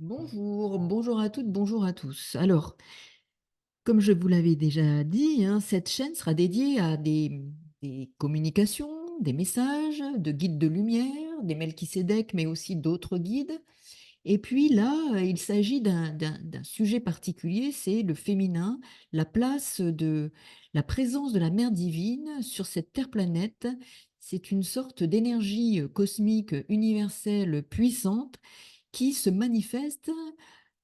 Bonjour à toutes, bonjour à tous. Alors, comme je vous l'avais déjà dit, hein, cette chaîne sera dédiée à des communications, des messages, de guides de lumière, des Melchisédek, mais aussi d'autres guides. Et puis là, il s'agit d'un sujet particulier, c'est le féminin, la place de la présence de la mère divine sur cette terre-planète. C'est une sorte d'énergie cosmique universelle puissante qui se manifeste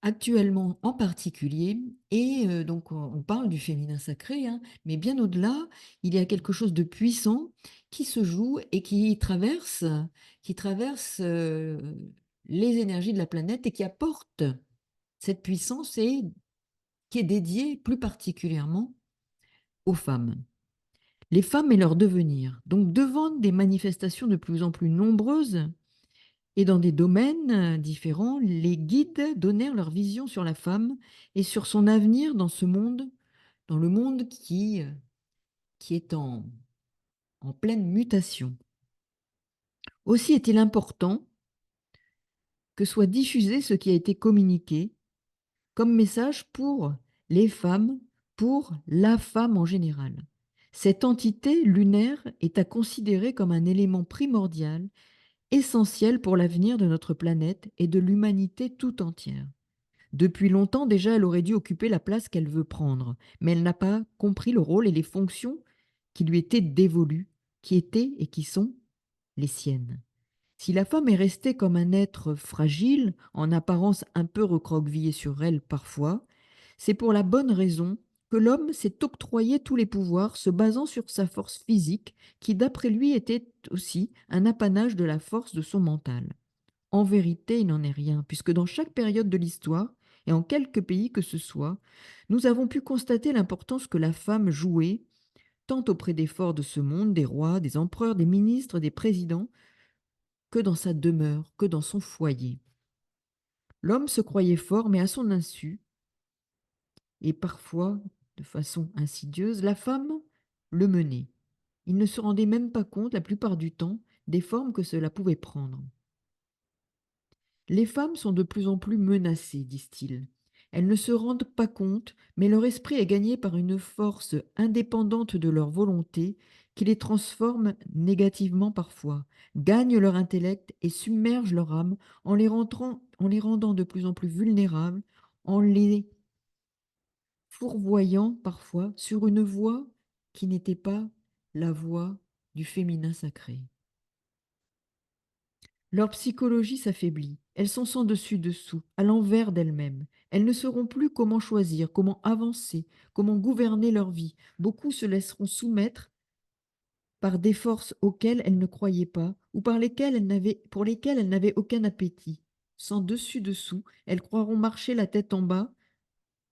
actuellement en particulier. Et donc on parle du féminin sacré, hein, mais bien au-delà, il y a quelque chose de puissant qui se joue et qui traverse les énergies de la planète et qui apporte cette puissance et qui est dédiée plus particulièrement aux femmes. Les femmes et leur devenir. Donc devant des manifestations de plus en plus nombreuses, et dans des domaines différents, les guides donnèrent leur vision sur la femme et sur son avenir dans ce monde, dans le monde qui est en pleine mutation. Aussi est-il important que soit diffusé ce qui a été communiqué comme message pour les femmes, pour la femme en général. Cette entité lunaire est à considérer comme un élément primordial, essentiel pour l'avenir de notre planète et de l'humanité tout entière. Depuis longtemps déjà, elle aurait dû occuper la place qu'elle veut prendre, mais elle n'a pas compris le rôle et les fonctions qui lui étaient dévolues, qui étaient et qui sont les siennes. Si la femme est restée comme un être fragile, en apparence un peu recroquevillé sur elle parfois, c'est pour la bonne raison que l'homme s'est octroyé tous les pouvoirs se basant sur sa force physique, qui d'après lui était aussi un apanage de la force de son mental. En vérité, il n'en est rien, puisque dans chaque période de l'histoire, et en quelque pays que ce soit, nous avons pu constater l'importance que la femme jouait, tant auprès des forts de ce monde, des rois, des empereurs, des ministres, des présidents, que dans sa demeure, que dans son foyer. L'homme se croyait fort, mais à son insu, et parfois de façon insidieuse, la femme le menait. Il ne se rendait même pas compte, la plupart du temps, des formes que cela pouvait prendre. Les femmes sont de plus en plus menacées, disent-ils. Elles ne se rendent pas compte, mais leur esprit est gagné par une force indépendante de leur volonté qui les transforme négativement parfois, gagne leur intellect et submerge leur âme en les rendant de plus en plus vulnérables, en les fourvoyant parfois sur une voie qui n'était pas la voie du féminin sacré. Leur psychologie s'affaiblit. Elles sont sans dessus-dessous, à l'envers d'elles-mêmes. Elles ne sauront plus comment choisir, comment avancer, comment gouverner leur vie. Beaucoup se laisseront soumettre par des forces auxquelles elles ne croyaient pas ou pour lesquelles elles n'avaient aucun appétit. Sans dessus-dessous, elles croiront marcher la tête en bas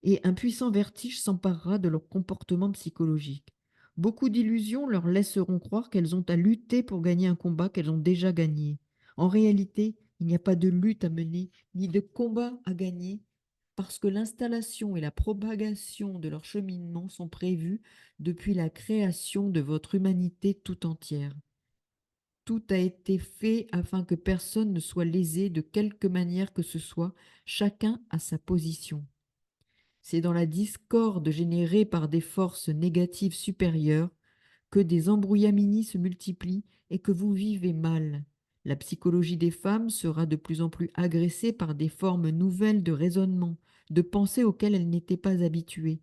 et un puissant vertige s'emparera de leur comportement psychologique. Beaucoup d'illusions leur laisseront croire qu'elles ont à lutter pour gagner un combat qu'elles ont déjà gagné. En réalité, il n'y a pas de lutte à mener, ni de combat à gagner, parce que l'installation et la propagation de leur cheminement sont prévues depuis la création de votre humanité tout entière. Tout a été fait afin que personne ne soit lésé de quelque manière que ce soit, chacun à sa position. C'est dans la discorde générée par des forces négatives supérieures que des embrouillamini se multiplient et que vous vivez mal. La psychologie des femmes sera de plus en plus agressée par des formes nouvelles de raisonnement, de pensées auxquelles elles n'étaient pas habituées.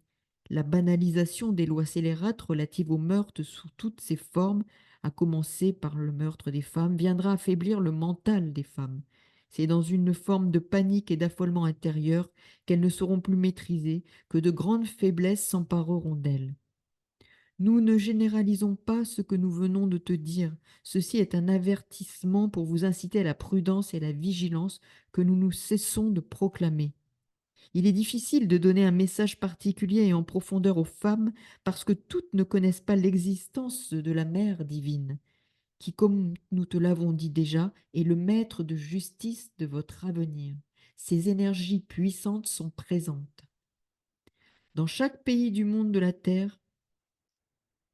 La banalisation des lois scélérates relatives au meurtre sous toutes ses formes, à commencer par le meurtre des femmes, viendra affaiblir le mental des femmes. C'est dans une forme de panique et d'affolement intérieur qu'elles ne sauront plus maîtriser, que de grandes faiblesses s'empareront d'elles. Nous ne généralisons pas ce que nous venons de te dire. Ceci est un avertissement pour vous inciter à la prudence et à la vigilance que nous nous cessons de proclamer. Il est difficile de donner un message particulier et en profondeur aux femmes parce que toutes ne connaissent pas l'existence de la Mère divine, qui, comme nous te l'avons dit déjà, est le maître de justice de votre avenir. Ces énergies puissantes sont présentes. Dans chaque pays du monde de la Terre,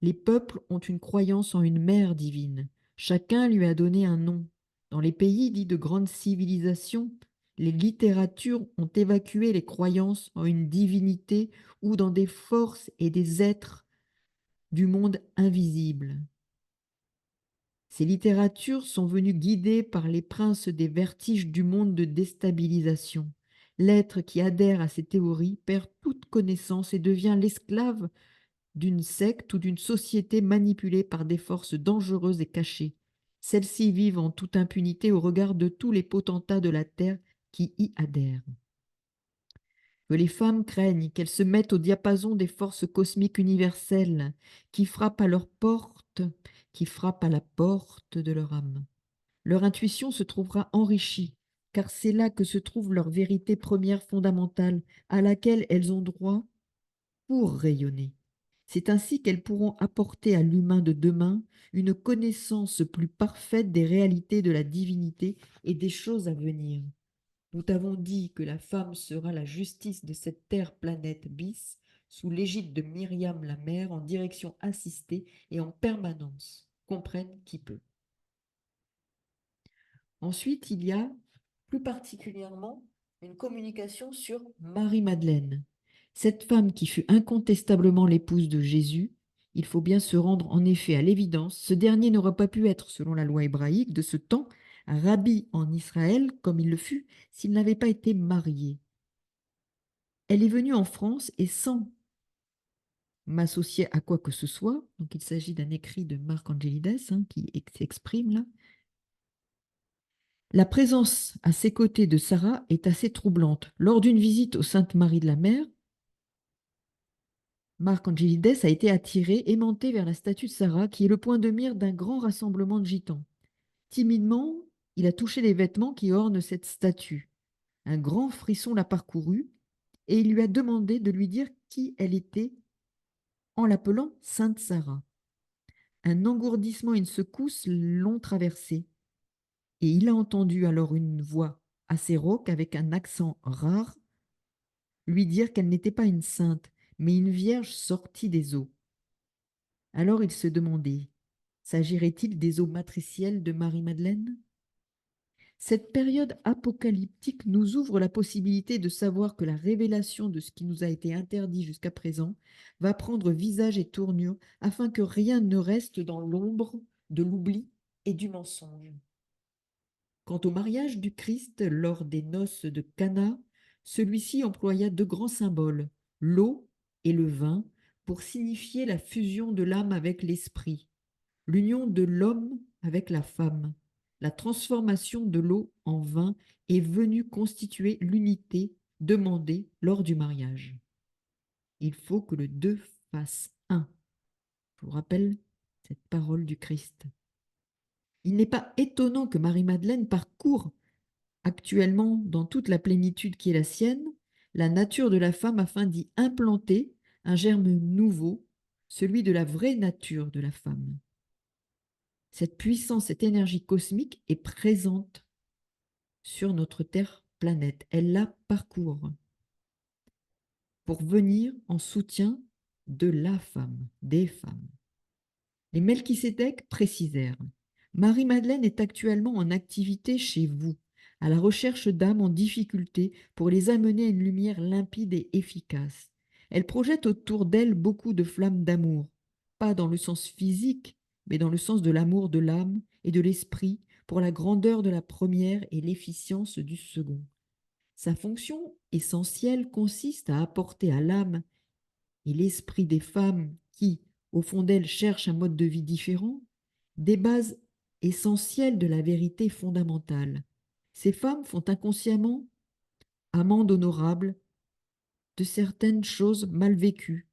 les peuples ont une croyance en une mère divine. Chacun lui a donné un nom. Dans les pays dits de grande civilisation, Les littératures ont évacué les croyances en une divinité ou dans des forces et des êtres du monde invisible. Ces littératures sont venues guidées par les princes des vertiges du monde de déstabilisation. L'être qui adhère à ces théories perd toute connaissance et devient l'esclave d'une secte ou d'une société manipulée par des forces dangereuses et cachées. Celles-ci vivent en toute impunité au regard de tous les potentats de la terre qui y adhèrent. Que les femmes craignent qu'elles se mettent au diapason des forces cosmiques universelles qui frappent à leur porte, qui frappent à la porte de leur âme. Leur intuition se trouvera enrichie, car c'est là que se trouve leur vérité première fondamentale, à laquelle elles ont droit pour rayonner. C'est ainsi qu'elles pourront apporter à l'humain de demain une connaissance plus parfaite des réalités de la divinité et des choses à venir. Nous t'avons dit que la femme sera la justice de cette terre-planète bis, sous l'égide de Myriam la mère, en direction assistée et en permanence. Comprenne qui peut. Ensuite, il y a plus particulièrement une communication sur Marie-Madeleine. Cette femme qui fut incontestablement l'épouse de Jésus, il faut bien se rendre en effet à l'évidence, ce dernier n'aurait pas pu être, selon la loi hébraïque de ce temps, un rabbi en Israël comme il le fut s'il n'avait pas été marié. Elle est venue en France et sans m'associer à quoi que ce soit, donc il s'agit d'un écrit de Marc Angelides qui s'exprime là. La présence à ses côtés de Sarah est assez troublante. Lors d'une visite aux Saintes Maries de la Mer, Marc Angelides a été attiré, aimanté vers la statue de Sarah, qui est le point de mire d'un grand rassemblement de gitans. Timidement, il a touché les vêtements qui ornent cette statue. Un grand frisson l'a parcouru et il lui a demandé de lui dire qui elle était en l'appelant Sainte Sarah. Un engourdissement et une secousse l'ont traversé et il a entendu alors une voix assez rauque avec un accent rare lui dire qu'elle n'était pas une sainte, mais une vierge sortie des eaux. Alors il se demandait, s'agirait-il des eaux matricielles de Marie-Madeleine? Cette période apocalyptique nous ouvre la possibilité de savoir que la révélation de ce qui nous a été interdit jusqu'à présent va prendre visage et tournure afin que rien ne reste dans l'ombre de l'oubli et du mensonge. Quant au mariage du Christ lors des noces de Cana, celui-ci employa deux grands symboles, l'eau et le vin, pour signifier la fusion de l'âme avec l'esprit, l'union de l'homme avec la femme. La transformation de l'eau en vin est venue constituer l'unité demandée lors du mariage. Il faut que le deux fasse un. Je vous rappelle cette parole du Christ. Il n'est pas étonnant que Marie-Madeleine parcourt actuellement dans toute la plénitude qui est la sienne, la nature de la femme afin d'y implanter un germe nouveau, celui de la vraie nature de la femme. Cette puissance, cette énergie cosmique est présente sur notre Terre planète. Elle la parcourt pour venir en soutien de la femme, des femmes. Les Melchisédek précisèrent: Marie-Madeleine est actuellement en activité chez vous, à la recherche d'âmes en difficulté pour les amener à une lumière limpide et efficace. Elle projette autour d'elle beaucoup de flammes d'amour, pas dans le sens physique, mais dans le sens de l'amour de l'âme et de l'esprit pour la grandeur de la première et l'efficience du second. Sa fonction essentielle consiste à apporter à l'âme et l'esprit des femmes qui, au fond d'elles, cherchent un mode de vie différent, des bases essentielles de la vérité fondamentale. Ces femmes font inconsciemment amende honorable de certaines choses mal vécues,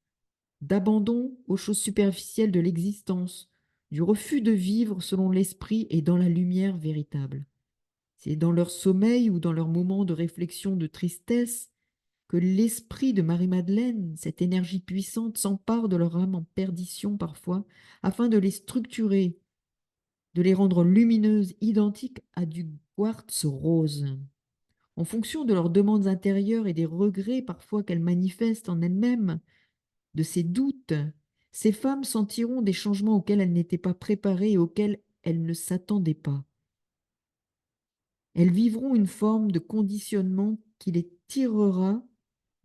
d'abandon aux choses superficielles de l'existence, du refus de vivre selon l'esprit et dans la lumière véritable. C'est dans leur sommeil ou dans leurs moments de réflexion, de tristesse, que l'esprit de Marie-Madeleine, cette énergie puissante, s'empare de leur âme en perdition parfois, afin de les structurer, de les rendre lumineuses, identiques à du quartz rose. En fonction de leurs demandes intérieures et des regrets parfois qu'elles manifestent en elles-mêmes, de ces doutes, ces femmes sentiront des changements auxquels elles n'étaient pas préparées et auxquels elles ne s'attendaient pas. Elles vivront une forme de conditionnement qui les tirera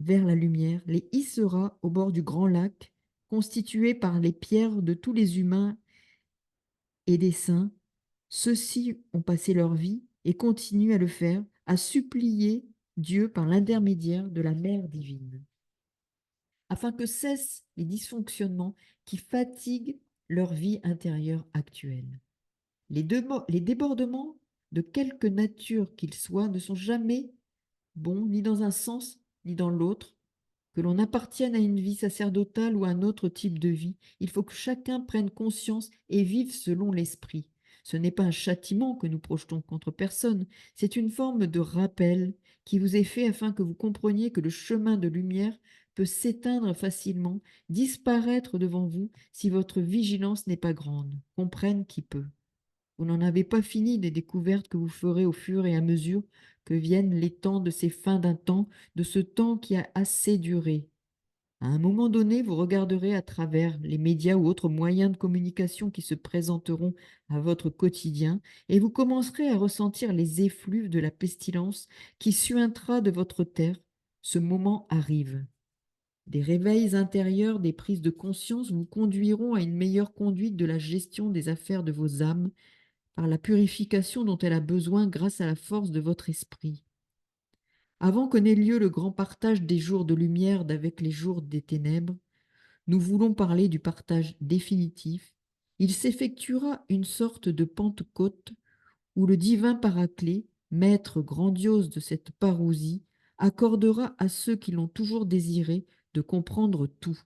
vers la lumière, les hissera au bord du grand lac, constitué par les pierres de tous les humains et des saints. Ceux-ci ont passé leur vie et continuent à le faire, à supplier Dieu par l'intermédiaire de la Mère divine, afin que cessent les dysfonctionnements qui fatiguent leur vie intérieure actuelle. Les débordements, de quelque nature qu'ils soient, ne sont jamais bons ni dans un sens ni dans l'autre. Que l'on appartienne à une vie sacerdotale ou à un autre type de vie, il faut que chacun prenne conscience et vive selon l'esprit. Ce n'est pas un châtiment que nous projetons contre personne, c'est une forme de rappel qui vous est fait afin que vous compreniez que le chemin de lumière peut s'éteindre facilement, disparaître devant vous si votre vigilance n'est pas grande. Comprenne qui peut. Vous n'en avez pas fini des découvertes que vous ferez au fur et à mesure que viennent les temps de ces fins d'un temps, de ce temps qui a assez duré. À un moment donné, vous regarderez à travers les médias ou autres moyens de communication qui se présenteront à votre quotidien et vous commencerez à ressentir les effluves de la pestilence qui suintera de votre terre. Ce moment arrive. Des réveils intérieurs, des prises de conscience vous conduiront à une meilleure conduite de la gestion des affaires de vos âmes par la purification dont elle a besoin grâce à la force de votre esprit. Avant que n'ait lieu le grand partage des jours de lumière d'avec les jours des ténèbres, nous voulons parler du partage définitif. Il s'effectuera une sorte de Pentecôte où le divin Paraclet, maître grandiose de cette parousie, accordera à ceux qui l'ont toujours désiré de comprendre tout.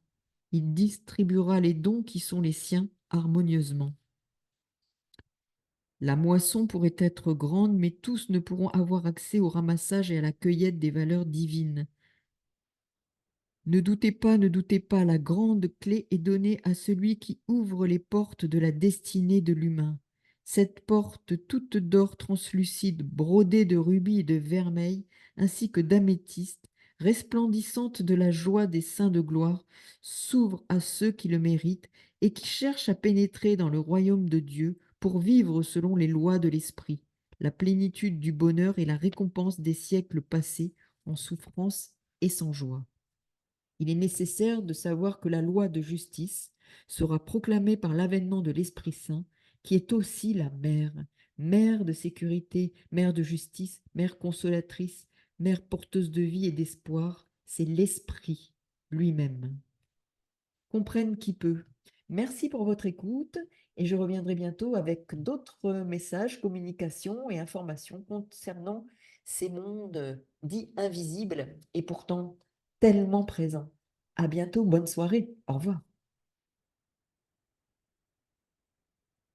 Il distribuera les dons qui sont les siens harmonieusement. La moisson pourrait être grande, mais tous ne pourront avoir accès au ramassage et à la cueillette des valeurs divines. Ne doutez pas, ne doutez pas, la grande clé est donnée à celui qui ouvre les portes de la destinée de l'humain. Cette porte toute d'or translucide, brodée de rubis et de vermeil, ainsi que d'améthyste, resplendissante de la joie des saints de gloire, s'ouvre à ceux qui le méritent et qui cherchent à pénétrer dans le royaume de Dieu pour vivre selon les lois de l'esprit, la plénitude du bonheur et la récompense des siècles passés en souffrance et sans joie. Il est nécessaire de savoir que la loi de justice sera proclamée par l'avènement de l'Esprit Saint, qui est aussi la mère, mère de sécurité, mère de justice, mère consolatrice, mère porteuse de vie et d'espoir. C'est l'Esprit lui-même. Comprenne qui peut. Merci pour votre écoute et je reviendrai bientôt avec d'autres messages, communications et informations concernant ces mondes dits invisibles et pourtant tellement présents. À bientôt, bonne soirée, au revoir.